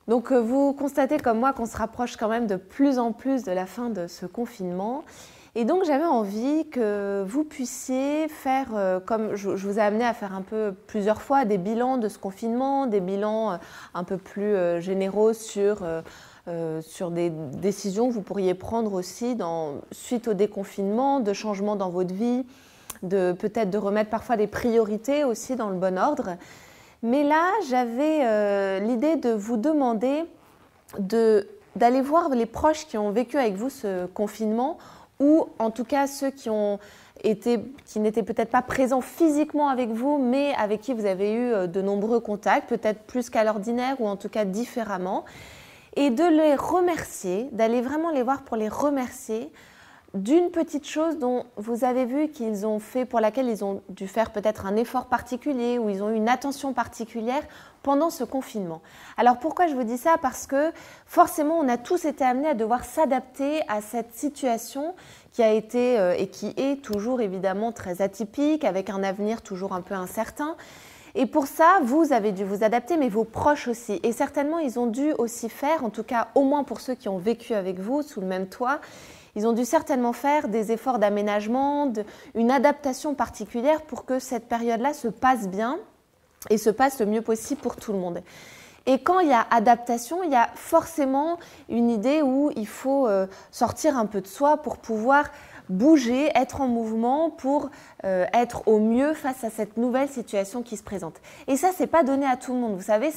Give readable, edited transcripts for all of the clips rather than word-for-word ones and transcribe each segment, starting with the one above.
Donc vous constatez comme moi qu'on se rapproche quand même de plus en plus de la fin de ce confinement. Et donc j'avais envie que vous puissiez faire, comme je vous ai amené à faire un peu plusieurs fois, des bilans de ce confinement, des bilans un peu plus généraux sur des décisions que vous pourriez prendre aussi suite au déconfinement, de changements dans votre vie, peut-être de remettre parfois des priorités aussi dans le bon ordre. Mais là, j'avais l'idée de vous demander d'aller voir les proches qui ont vécu avec vous ce confinement, ou en tout cas ceux qui n'étaient peut-être pas présents physiquement avec vous, mais avec qui vous avez eu de nombreux contacts, peut-être plus qu'à l'ordinaire ou en tout cas différemment, et de les remercier, d'aller vraiment les voir pour les remercier d'une petite chose dont vous avez vu qu'ils ont fait, pour laquelle ils ont dû faire peut-être un effort particulier ou ils ont eu une attention particulière pendant ce confinement. Alors pourquoi je vous dis ça? Parce que forcément on a tous été amenés à devoir s'adapter à cette situation qui a été et qui est toujours évidemment très atypique, avec un avenir toujours un peu incertain. Et pour ça, vous avez dû vous adapter, mais vos proches aussi. Et certainement, ils ont dû aussi faire, en tout cas au moins pour ceux qui ont vécu avec vous sous le même toit, ils ont dû certainement faire des efforts d'aménagement, une adaptation particulière pour que cette période-là se passe bien et se passe le mieux possible pour tout le monde. Et quand il y a adaptation, il y a forcément une idée où il faut sortir un peu de soi pour pouvoir bouger, être en mouvement pour être au mieux face à cette nouvelle situation qui se présente. Et ça, c'est pas donné à tout le monde. Vous savez,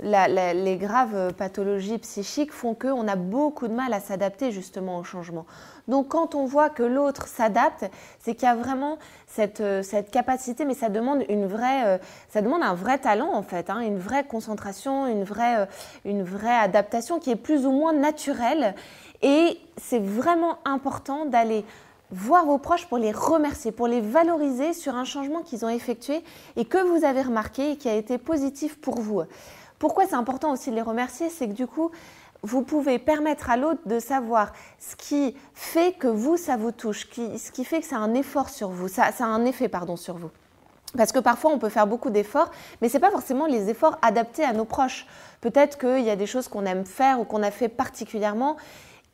les graves pathologies psychiques font qu'on a beaucoup de mal à s'adapter justement au changement. Donc, quand on voit que l'autre s'adapte, c'est qu'il y a vraiment cette capacité, mais ça demande un vrai talent en fait, hein, une vraie concentration, une vraie adaptation qui est plus ou moins naturelle. Et c'est vraiment important d'aller voir vos proches pour les remercier, pour les valoriser sur un changement qu'ils ont effectué et que vous avez remarqué et qui a été positif pour vous. Pourquoi c'est important aussi de les remercier? C'est que du coup, vous pouvez permettre à l'autre de savoir ce qui fait que vous, ça vous touche, ce qui fait que ça a un effort sur vous, ça a un effet sur vous. Parce que parfois, on peut faire beaucoup d'efforts, mais ce n'est pas forcément les efforts adaptés à nos proches. Peut-être qu'il y a des choses qu'on aime faire ou qu'on a fait particulièrement.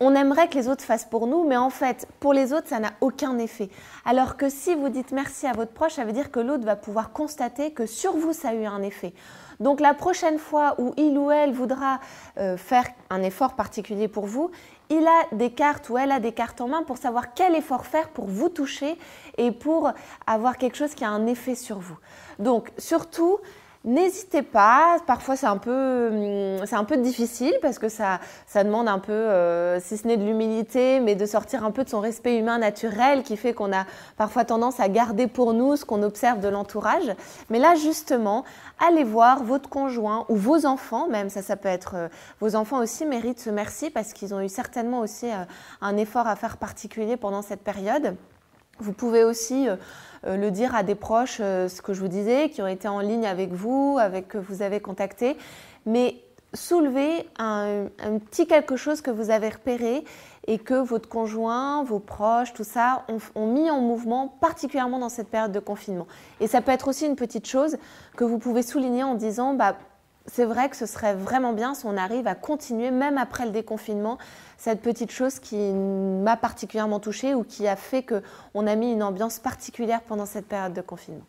On aimerait que les autres fassent pour nous, mais en fait, pour les autres, ça n'a aucun effet. Alors que si vous dites merci à votre proche, ça veut dire que l'autre va pouvoir constater que sur vous, ça a eu un effet. Donc la prochaine fois où il ou elle voudra faire un effort particulier pour vous, il a des cartes ou elle a des cartes en main pour savoir quel effort faire pour vous toucher et pour avoir quelque chose qui a un effet sur vous. Donc surtout, n'hésitez pas, parfois c'est un peu difficile parce que ça demande un peu, si ce n'est de l'humilité, mais de sortir un peu de son respect humain naturel qui fait qu'on a parfois tendance à garder pour nous ce qu'on observe de l'entourage. Mais là justement, allez voir votre conjoint ou vos enfants, même ça peut être vos enfants aussi méritent ce merci parce qu'ils ont eu certainement aussi un effort à faire particulier pendant cette période. Vous pouvez aussi le dire à des proches, ce que je vous disais, qui ont été en ligne avec vous, que vous avez contacté, mais soulevez un petit quelque chose que vous avez repéré et que votre conjoint, vos proches, tout ça ont mis en mouvement, particulièrement dans cette période de confinement. Et ça peut être aussi une petite chose que vous pouvez souligner en disant c'est vrai que ce serait vraiment bien si on arrive à continuer, même après le déconfinement, cette petite chose qui m'a particulièrement touchée ou qui a fait qu'on a mis une ambiance particulière pendant cette période de confinement.